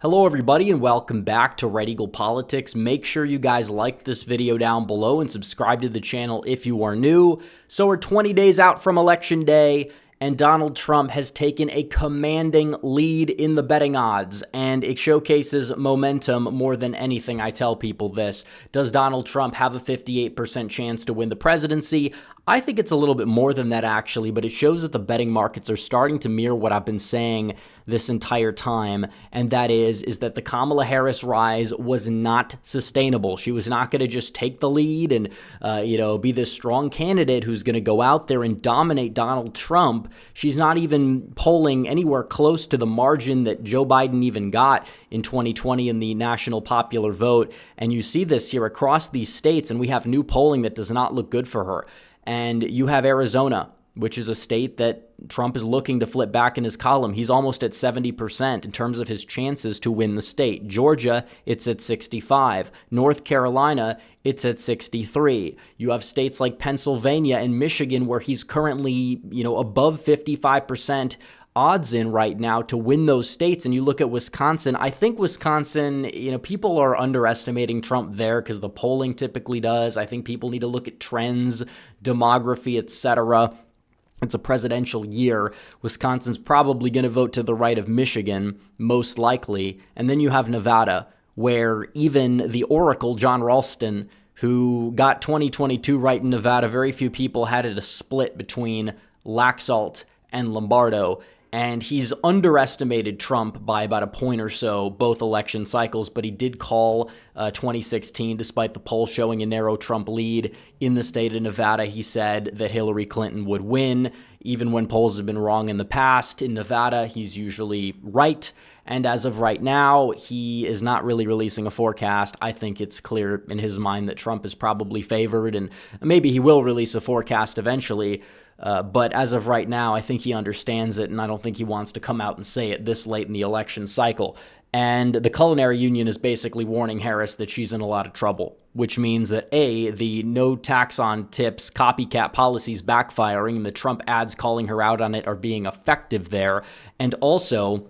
Hello everybody and welcome back to Red Eagle Politics. Make sure you guys like this video down below and subscribe to the channel if you are new. So we're 20 days out from Election Day and Donald Trump has taken a commanding lead in the betting odds, and it showcases momentum more than anything. I tell people this. Does Donald Trump have a 58% chance to win the presidency? I think it's a little bit more than that actually, but it shows that the betting markets are starting to mirror what I've been saying this entire time, and that is that the Kamala Harris rise was not sustainable. She was not going to just take the lead and be this strong candidate who's going to go out there and dominate Donald Trump. She's not even polling anywhere close to the margin that Joe Biden even got in 2020 in the national popular vote, and you see this here across these states, and we have new polling that does not look good for her. And you have Arizona, which is a state that Trump is looking to flip back in his column. He's almost at 70% in terms of his chances to win the state. Georgia, it's at 65. North Carolina, it's at 63. You have states like Pennsylvania and Michigan where he's currently, above 55% odds in right now to win those states. And you look at Wisconsin, I think Wisconsin, people are underestimating Trump there because the polling typically does. I think people need to look at trends, demography, etc. It's a presidential year. Wisconsin's probably going to vote to the right of Michigan, most likely. And then you have Nevada, where even the Oracle, John Ralston, who got 2022 right in Nevada, very few people had it a split between Laxalt and Lombardo. And he's underestimated Trump by about a point or so, both election cycles, but he did call 2016, despite the poll showing a narrow Trump lead in the state of Nevada. He said that Hillary Clinton would win, even when polls have been wrong in the past. In Nevada, he's usually right. And as of right now, he is not really releasing a forecast. I think it's clear in his mind that Trump is probably favored, and maybe he will release a forecast eventually. But as of right now, I think he understands it, and I don't think he wants to come out and say it this late in the election cycle. And the Culinary Union is basically warning Harris that she's in a lot of trouble, which means that A, the no tax on tips copycat policies backfiring, and the Trump ads calling her out on it are being effective there. And also,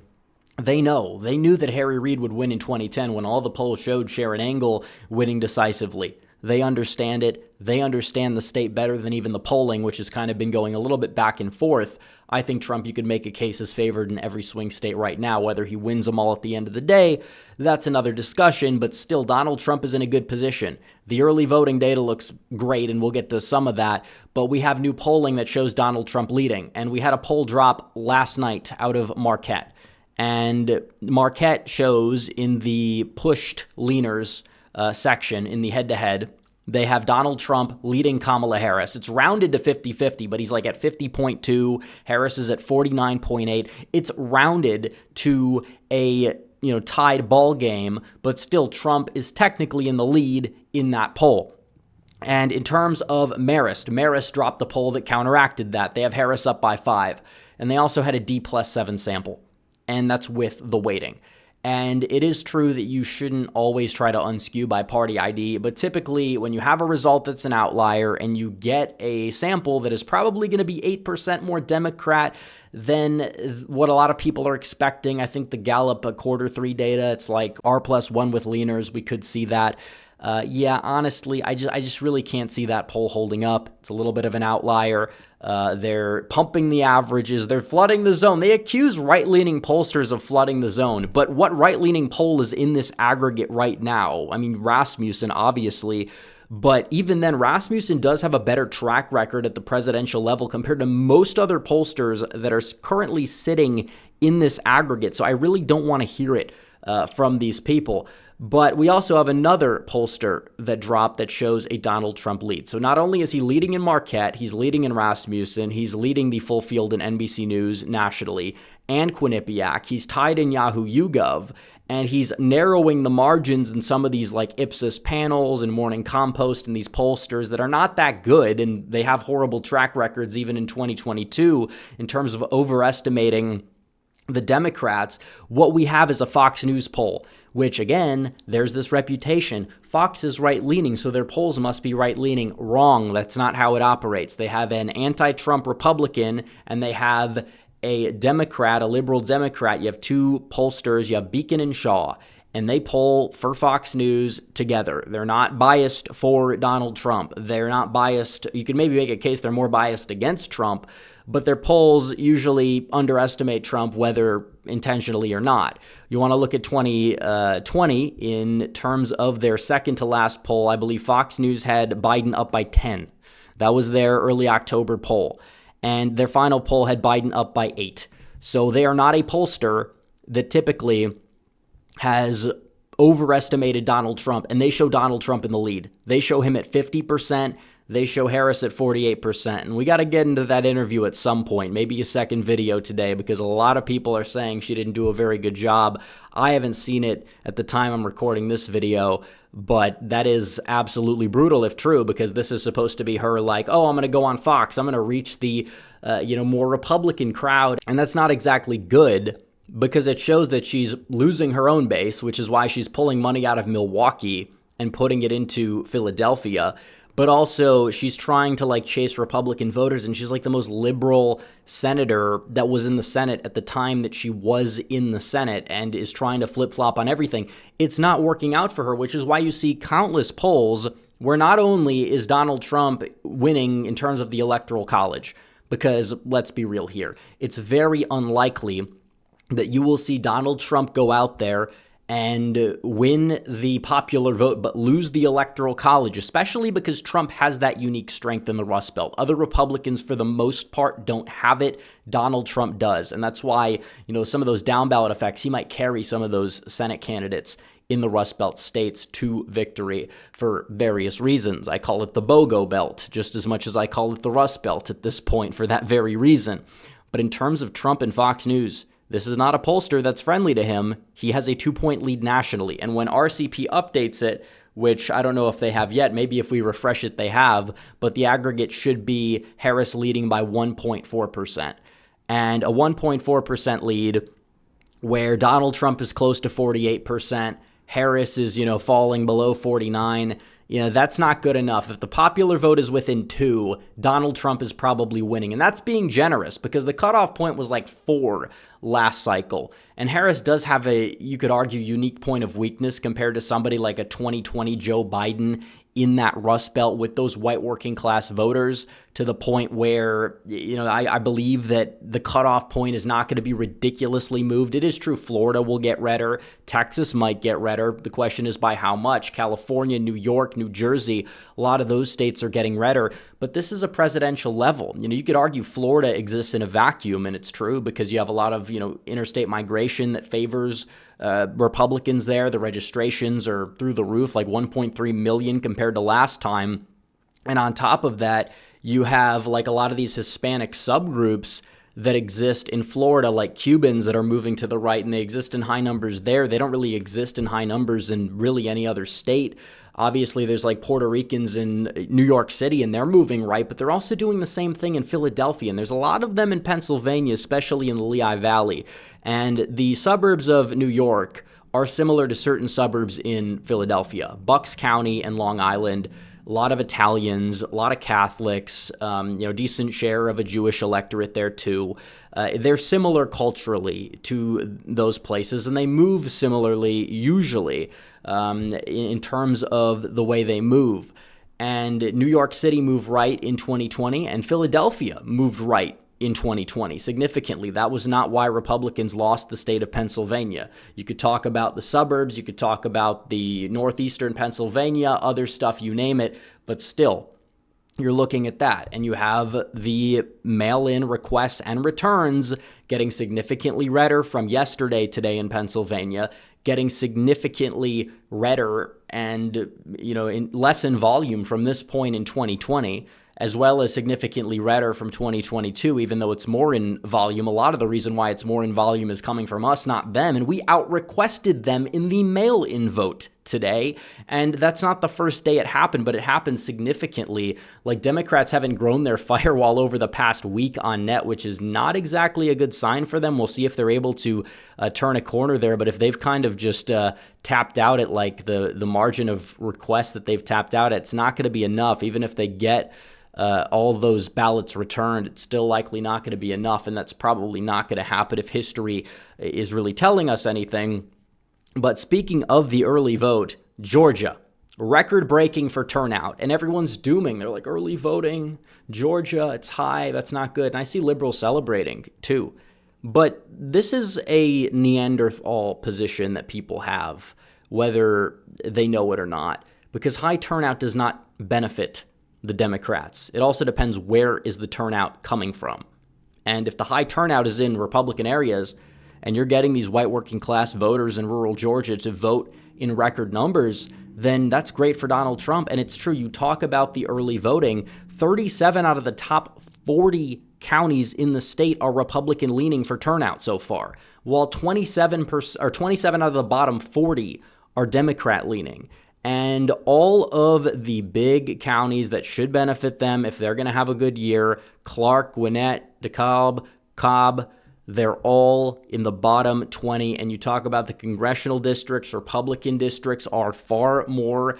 they knew that Harry Reid would win in 2010 when all the polls showed Sharon Angle winning decisively. They understand it. They understand the state better than even the polling, which has kind of been going a little bit back and forth. I think Trump, you could make a case, is favored in every swing state right now. Whether he wins them all at the end of the day, that's another discussion, but still, Donald Trump is in a good position. The early voting data looks great, and we'll get to some of that, but we have new polling that shows Donald Trump leading, and we had a poll drop last night out of Marquette, and Marquette shows in the pushed leaners section in the head-to-head, they have Donald Trump leading Kamala Harris. It's rounded to 50-50, but he's like at 50.2. Harris is at 49.8. It's rounded to a tied ball game, but still Trump is technically in the lead in that poll. And in terms of Marist dropped the poll that counteracted that. They have Harris up by 5. And they also had a D+7 sample. And that's with the weighting. And it is true that you shouldn't always try to unskew by party ID, but typically when you have a result that's an outlier and you get a sample that is probably going to be 8% more Democrat than what a lot of people are expecting. I think the Gallup Q3 data, it's like R+1 with leaners. We could see that. Honestly, I just really can't see that poll holding up. It's a little bit of an outlier. They're pumping the averages. They're flooding the zone. They accuse right-leaning pollsters of flooding the zone. But what right-leaning poll is in this aggregate right now? I mean, Rasmussen, obviously. But even then, Rasmussen does have a better track record at the presidential level compared to most other pollsters that are currently sitting in this aggregate. So I really don't want to hear it from these people. But we also have another pollster that dropped that shows a Donald Trump lead. So not only is he leading in Marquette, he's leading in Rasmussen, he's leading the full field in NBC News nationally, and Quinnipiac. He's tied in Yahoo YouGov, and he's narrowing the margins in some of these like Ipsos panels and Morning Compost and these pollsters that are not that good, and they have horrible track records even in 2022 in terms of overestimating the Democrats. What we have is a Fox News poll, which again, there's this reputation. Fox is right-leaning, so their polls must be right-leaning. Wrong. That's not how it operates. They have an anti-Trump Republican, and they have a Democrat, a liberal Democrat. You have two pollsters. You have Beacon and Shaw, and they poll for Fox News together. They're not biased for Donald Trump. They're not biased. You could maybe make a case they're more biased against Trump, but their polls usually underestimate Trump, whether intentionally or not. You want to look at 2020 in terms of their second to last poll. I believe Fox News had Biden up by 10. That was their early October poll. And their final poll had Biden up by 8. So they are not a pollster that typically has overestimated Donald Trump, and they show Donald Trump in the lead. They show him at 50%. They show Harris at 48%. And we got to get into that interview at some point, maybe a second video today, because a lot of people are saying she didn't do a very good job. I haven't seen it at the time I'm recording this video, but that is absolutely brutal if true, because this is supposed to be her like, oh, I'm going to go on Fox. I'm going to reach the more Republican crowd. And that's not exactly good, because it shows that she's losing her own base, which is why she's pulling money out of Milwaukee and putting it into Philadelphia. But also she's trying to chase Republican voters, and she's like the most liberal senator that was in the Senate at the time that she was in the Senate, and is trying to flip-flop on everything. It's not working out for her, which is why you see countless polls where not only is Donald Trump winning in terms of the Electoral College, because let's be real here, it's very unlikely that you will see Donald Trump go out there and win the popular vote, but lose the Electoral College, especially because Trump has that unique strength in the Rust Belt. Other Republicans, for the most part, don't have it. Donald Trump does. And that's why, some of those down ballot effects, he might carry some of those Senate candidates in the Rust Belt states to victory for various reasons. I call it the BOGO Belt just as much as I call it the Rust Belt at this point for that very reason. But in terms of Trump and Fox News, this is not a pollster that's friendly to him. He has a 2-point lead nationally. And when RCP updates it, which I don't know if they have yet, maybe if we refresh it, they have, but the aggregate should be Harris leading by 1.4%. And a 1.4% lead where Donald Trump is close to 48%, Harris is, falling below 49%. That's not good enough. If the popular vote is within 2, Donald Trump is probably winning. And that's being generous, because the cutoff point was 4 last cycle. And Harris does have you could argue, unique point of weakness compared to somebody like a 2020 Joe Biden in that Rust Belt with those white working class voters, to the point where, I believe that the cutoff point is not going to be ridiculously moved. It is true Florida will get redder. Texas might get redder. The question is by how much. California, New York, New Jersey, a lot of those states are getting redder. But this is a presidential level. You could argue Florida exists in a vacuum, and it's true because you have a lot of, interstate migration that favors Republicans there. The registrations are through the roof, like 1.3 million compared to last time. And on top of that, you have a lot of these Hispanic subgroups that exist in Florida, like Cubans that are moving to the right, and they exist in high numbers there. They don't really exist in high numbers in really any other state. Obviously, there's Puerto Ricans in New York City, and they're moving right, but they're also doing the same thing in Philadelphia, and there's a lot of them in Pennsylvania, especially in the Lehigh Valley. And the suburbs of New York are similar to certain suburbs in Philadelphia, Bucks County and Long Island. A lot of Italians, a lot of Catholics, decent share of a Jewish electorate there too. They're similar culturally to those places, and they move similarly usually in terms of the way they move. And New York City moved right in 2020, and Philadelphia moved right in 2020 significantly. That was not why Republicans lost the state of Pennsylvania. You could talk about the suburbs, you could talk about the northeastern Pennsylvania, other stuff, you name it, but still, you're looking at that. And you have the mail-in requests and returns getting significantly redder from yesterday today in Pennsylvania, getting significantly redder and, less in volume from this point in 2020, as well as significantly redder from 2022, even though it's more in volume. A lot of the reason why it's more in volume is coming from us, not them, and we out-requested them in the mail-in vote today. And that's not the first day it happened, but it happened significantly. Like, Democrats haven't grown their firewall over the past week on net, which is not exactly a good sign for them. We'll see if they're able to turn a corner there. But if they've kind of just tapped out at like the margin of requests that they've tapped out at, it's not going to be enough. Even if they get all those ballots returned, it's still likely not going to be enough. And that's probably not going to happen if history is really telling us anything. But speaking of the early vote, Georgia, record-breaking for turnout, and everyone's dooming. They're like, early voting, Georgia, it's high, that's not good. And I see liberals celebrating too. But this is a Neanderthal position that people have, whether they know it or not, because high turnout does not benefit the Democrats. It also depends where is the turnout coming from. And if the high turnout is in Republican areas, and you're getting these white working class voters in rural Georgia to vote in record numbers, then that's great for Donald Trump. And it's true, you talk about the early voting, 37 out of the top 40 counties in the state are Republican leaning for turnout so far, while 27% or 27 out of the bottom 40 are Democrat leaning. And all of the big counties that should benefit them if they're going to have a good year, Clark, Gwinnett, DeKalb, Cobb, they're all in the bottom 20. And you talk about the congressional districts, Republican districts are far more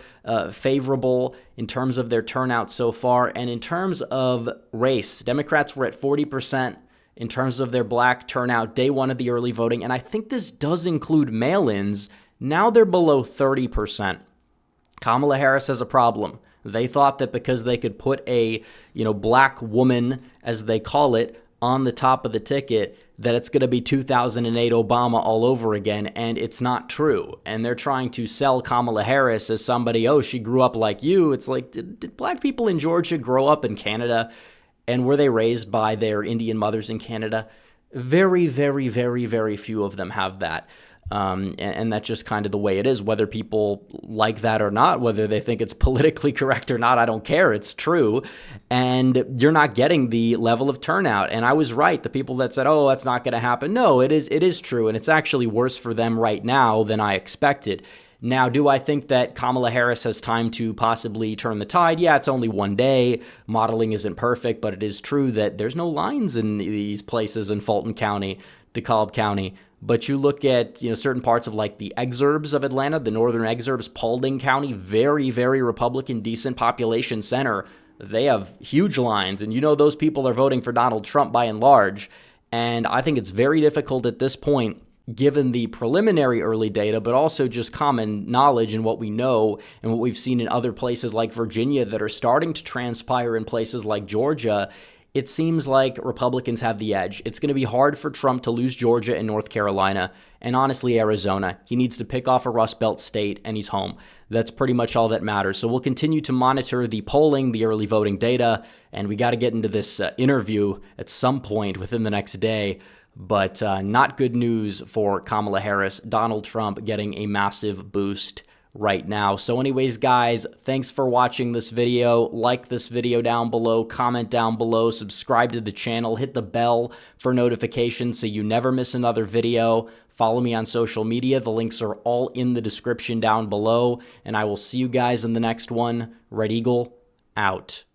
favorable in terms of their turnout so far. And in terms of race, Democrats were at 40% in terms of their black turnout day one of the early voting. And I think this does include mail-ins. Now they're below 30%. Kamala Harris has a problem. They thought that because they could put a, black woman, as they call it, on the top of the ticket, that it's going to be 2008 Obama all over again, and it's not true. And they're trying to sell Kamala Harris as somebody, oh, she grew up like you. It's like, did black people in Georgia grow up in Canada? And were they raised by their Indian mothers in Canada? Very, very, very, very few of them have that. And that's just kind of the way it is, whether people like that or not, whether they think it's politically correct or not, I don't care. It's true. And you're not getting the level of turnout. And I was right. The people that said, oh, that's not going to happen. No, it is true. And it's actually worse for them right now than I expected. Now, do I think that Kamala Harris has time to possibly turn the tide? Yeah, it's only one day. Modeling isn't perfect, but it is true that there's no lines in these places in Fulton County, DeKalb County. But you look at certain parts of like the exurbs of Atlanta, the northern exurbs, Paulding County, very, very Republican, decent population center. They have huge lines, and those people are voting for Donald Trump by and large. And I think it's very difficult at this point, given the preliminary early data, but also just common knowledge and what we know and what we've seen in other places like Virginia that are starting to transpire in places like Georgia. It seems like Republicans have the edge. It's going to be hard for Trump to lose Georgia and North Carolina, and honestly, Arizona. He needs to pick off a Rust Belt state, and he's home. That's pretty much all that matters. So we'll continue to monitor the polling, the early voting data, and we got to get into this interview at some point within the next day. But not good news for Kamala Harris. Donald Trump getting a massive boost right now. So anyways, guys, thanks for watching this video. Like this video down below, comment down below, subscribe to the channel, hit the bell for notifications so you never miss another video. Follow me on social media. The links are all in the description down below, and I will see you guys in the next one. Red Eagle, out.